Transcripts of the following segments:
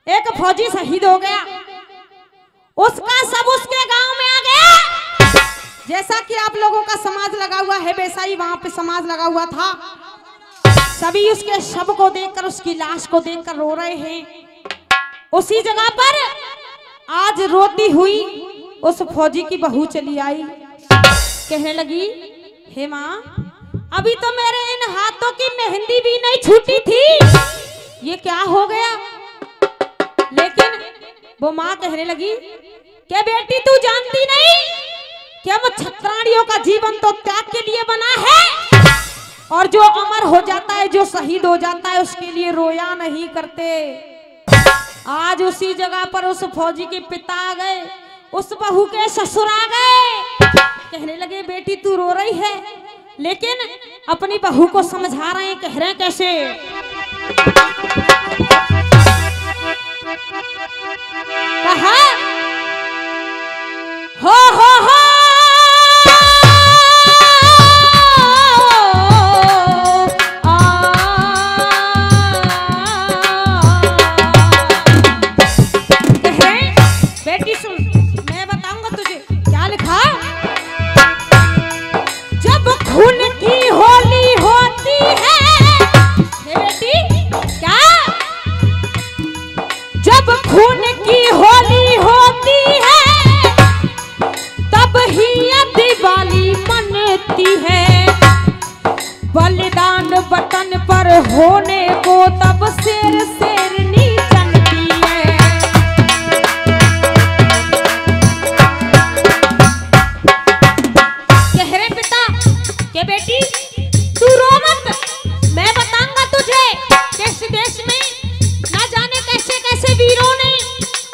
एक फौजी शहीद हो गया, उसका सब उसके गांव में आ गया। जैसा कि आप लोगों का समाज लगा हुआ है वैसा ही वहां पे समाज लगा हुआ था। सभी उसके शव को देखकर, उसकी लाश को देखकर रो रहे हैं। उसी जगह पर आज रोती हुई उस फौजी की बहू चली आई, कहने लगी, हे माँ, अभी तो मेरे इन हाथों की मेहंदी भी नहीं छूटी थी, ये क्या हो गया? लेकिन वो माँ कहने लगी कि बेटी तू जानती नहीं कि हम क्षत्राणियों का जीवन तो त्याग के लिए बना है, और जो अमर हो जाता है, जो शहीद हो जाता है, उसके लिए रोया नहीं करते। आज उसी जगह पर उस फौजी के पिता आ गए, उस बहू के ससुर आ गए, कहने लगे बेटी तू रो रही है, लेकिन अपनी बहू को समझा रहे हैं। कह रहे हैं कैसे? कहा हो बलिदान बटन पर होने को तब शेर शेरनी जनती है। कह रहे पिता के बेटी तू रो मत, मैं बताऊंगा तुझे किस देश में ना जाने कैसे कैसे वीरों ने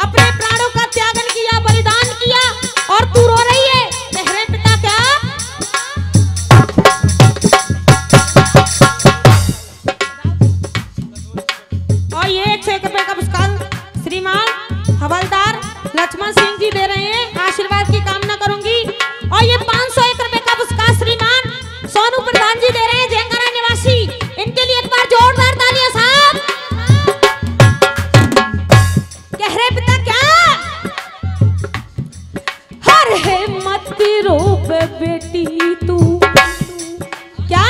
अपने प्राणों का त्यागन किया, बलिदान किया, और तू रो रही है। कह रहे पिता क्या? और ये 101 रुपए का पुरस्कार श्रीमान हवलदार लक्ष्मण सिंह जी दे रहे हैं, आशीर्वाद की कामना करूंगी। और ये 501 रुपए का पुरस्कार श्रीमान सोनू प्रधान जी दे रहे हैं, जयंगरा निवासी, इनके लिए एक बार जोरदार तालियां साहब। कह रहे पिता क्या? हर है मत रो बेटी तू, क्या?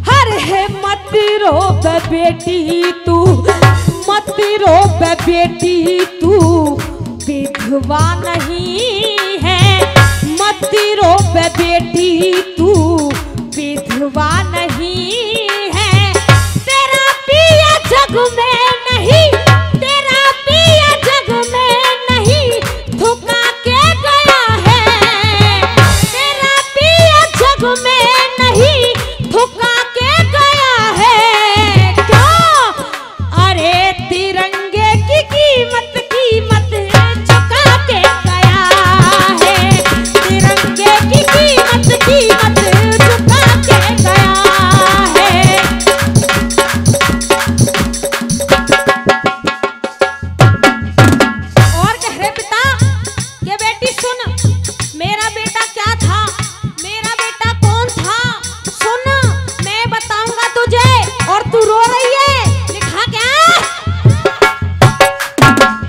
हर है मत रो बेटी तू, मत रो बेटी तू, विधवा नहीं है, मत रो बेटी तू, विधवा नहीं है। तेरा पिया जग में नहीं, तेरा पिया जग में नहीं, धोखा के गया है। तेरा पिया जग में नहीं, धोखा के गया है। क्यों? अरे तिरंगे की कीमत चुका के गया है, तिरंगे की कीमत चुका के गया है। और कह रहे पिता ये बेटी सुन, मेरा बेटा क्या था, मेरा बेटा कौन था, सुन मैं बताऊंगा तुझे, और तू रो रही है। लिखा क्या?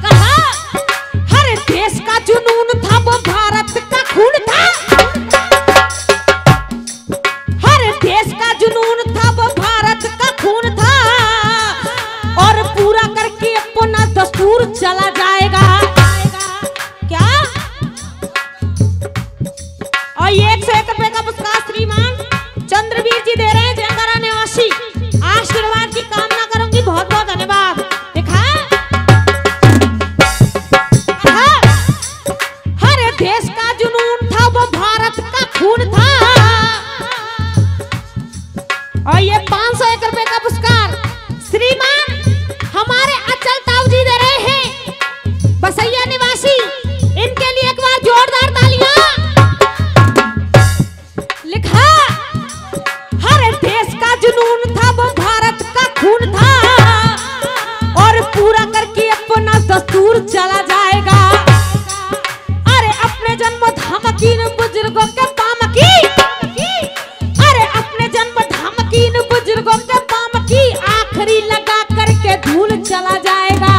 कहा हर देश का जुनून था वो भारत का खून था, हर देश का जुनून था वो भारत का खून था, और पूरा करके अपना दस्तूर चला जाएगा। क्या? और ये 101 रुपए का पुरस्कार श्रीमान चंद्रवीर जी दे रहे हैं, जयंगरा निवासी, आशीर्वाद की कामना करूंगी। बहुत बहुत धन्यवाद। देखा हर देश का जुनून था वो भारत का खून था। और ये 501 रुपए का पुरस्कार श्रीमान हमारे अचल ताऊ जी दे रहे हैं, बसैया निवासी, इनके लिए एक बार जोरदार तालियां। लिखा हर देश का जुनून था वो भारत का खून था, और पूरा करके अपना दस्तूर चला जाएगा। अरे अपने जन्म धामकीन बुजुर्गों के पाम की, अरे अपने जन्म धामकीन बुजुर्गों के पाम की, आखिरी लगा करके धूल चला जाएगा।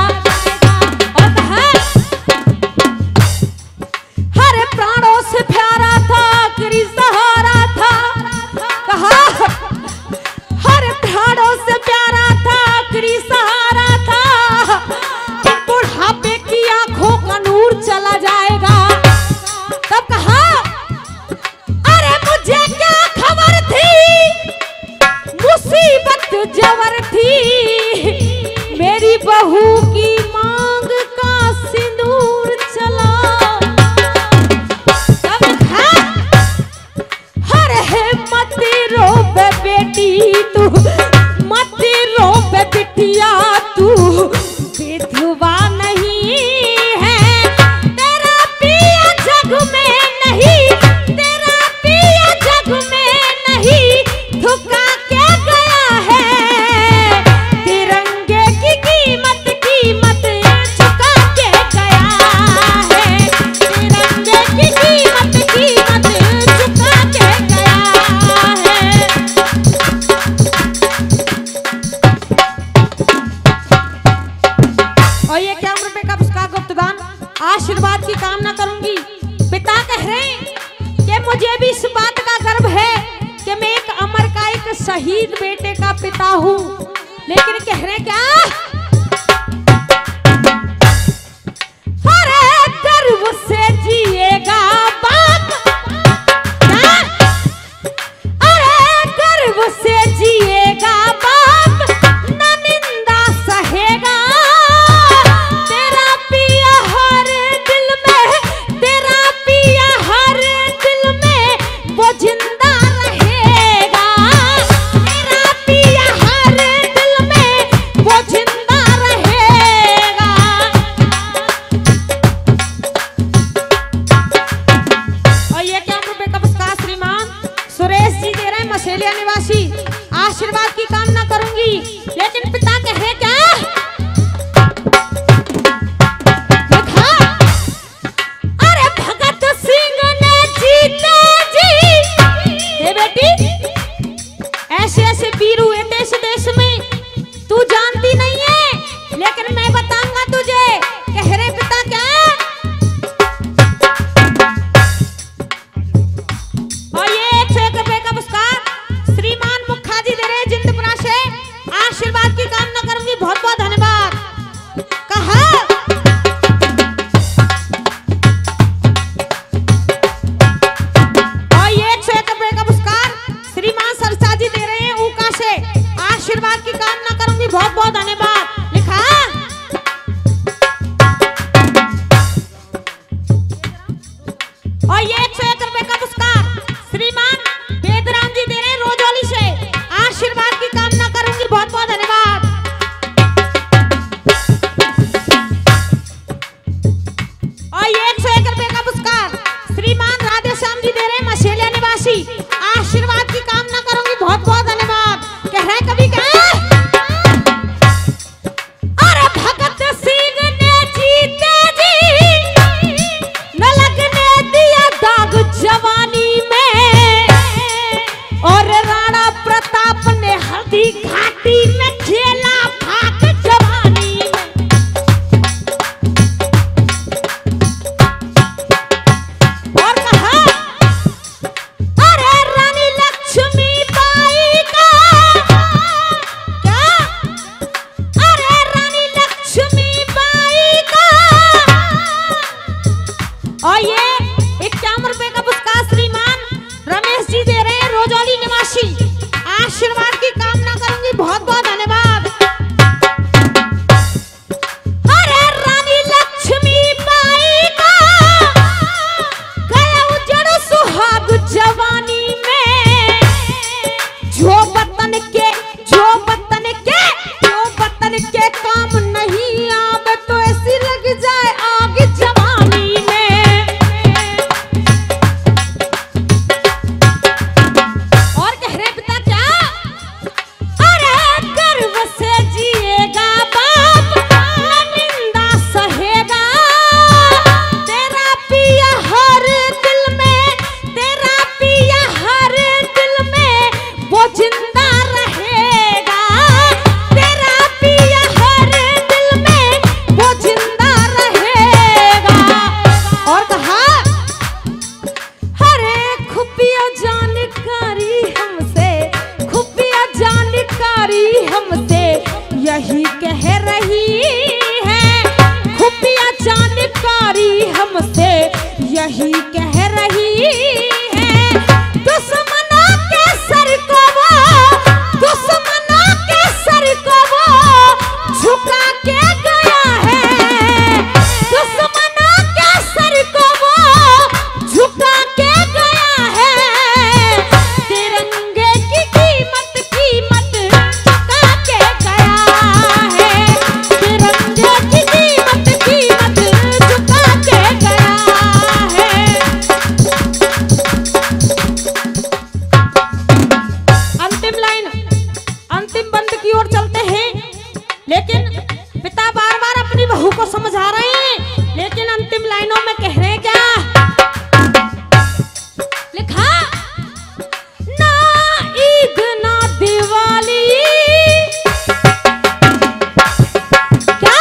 और ये 51 रुपए का पुरस्कार गुप्तदान आशीर्वाद की कामना करूंगी। पिता कह रहे हैं कि मुझे भी इस बात का गर्व है कि मैं एक अमर का एक शहीद बेटे का पिता हूँ, लेकिन कह रहे क्या, अरे गर्व से जिएगा बाप, अरे गर्व से जिएगा बाप, न निंदा सहेगा, तेरा पिया हर दिल में, तेरा पिया हर दिल में वो जिंदा रहेगा, तेरा पिया हर दिल में वो जिंदा रहेगा। और ये 51 रुपए का पुरस्कार श्रीमान सुरेश जी दे रहे हैं, मसेलिया निवासी। आशीर्वाद की कामना करूंगी, लेकिन पिता कहे क्या, देखा, अरे भगत सिंह ने जीते जी, हे बेटी ऐसे ऐसे वीर हुए थे इस देश में, तू जानती नहीं है, लेकिन मैं बताऊंगा तुझे। कह रहे पिता क्या, और ये 101 रुपए का पुरस्कार श्रीमान मुखा जी दे रहे हैं जिंदपुरा से। आशीर्वाद की कामना करूंगी, बहुत बहुत धन्यवाद। कहा, और ये 101 रुपए का पुरस्कार श्रीमान सरसा जी दे रहे हैं ऊका से। आशीर्वाद की कामना करूंगी, बहुत बहुत धन्यवाद। लिखा, और ये 101 रुपए का पुरस्कार श्रीमान वेदराम जी दे रहे हैं रोजौली से। आशीर्वाद की कामना करूंगी, बहुत बहुत धन्यवाद। और ये 101 रुपए का पुरस्कार श्रीमान राधेश्याम जी दे रहे हैं मसेलिया निवासी। आशीर्वाद की कामना करूंगी, बहुत बहुत धन्यवाद। कह रहे कभी क्या, अरे भगत सिंह ने जीते जी, न लगने दिया दाग जवानी में, और राणा प्रताप ने हल्दी घाटी में खेला भाग जवानी में। और कहा, अरे रानी लक्ष्मीबाई का क्या, अरे रानी लक्ष्मीबाई का। और ये 51 रुपए का पुरस्कार श्रीमान रमेश जी दे रहे हैं रोजौली निवासी। आशीर्वाद की कामना करूंगी, बहुत बहुत धन्यवाद। अरे रानी लक्ष्मीबाई का गया उजड़ सुहाग जवानी में, जो वतन के, जो वतन के, जो वतन के काम नहीं आवे तो ऐसी लग जाए आग जवानी में। और कह रहे पिता क्या, अरे गर्व से जिएगा बाप, न निंदा सहेगा, तेरा पिया हर दिल में, तेरा पिया हर दिल में वो जिंदा रहेगा, तेरा पिया हर दिल में वो जिंदा रहेगा। और कहा, अरे खुफिया जानकारी हमसे, खुफिया जानकारी हमसे यही कह रही है, खुफिया जानकारी हमसे यही कह रही है, दुश्मनों के सर को वो, दुश्मनों के सर को वो झुका के गया है, दुश्मनों के सर को वो झुका के गया है, तिरंगे की कीमत, कीमत चुका के गया है, तिरंगे की कीमत, कीमत चुका के गया है। अंतिम लाइन, अंतिम बंद की ओर चलते हैं, लेकिन पिता बार बार अपनी बहू को समझा रहे हैं, लेकिन अंतिम लाइनों में कह रहे हैं क्या, लिखा, ना ईद ना दिवाली, क्या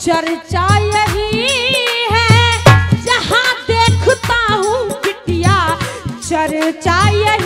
चर्चा यही है जहां देखता हूँ बिटिया, चर्चा यही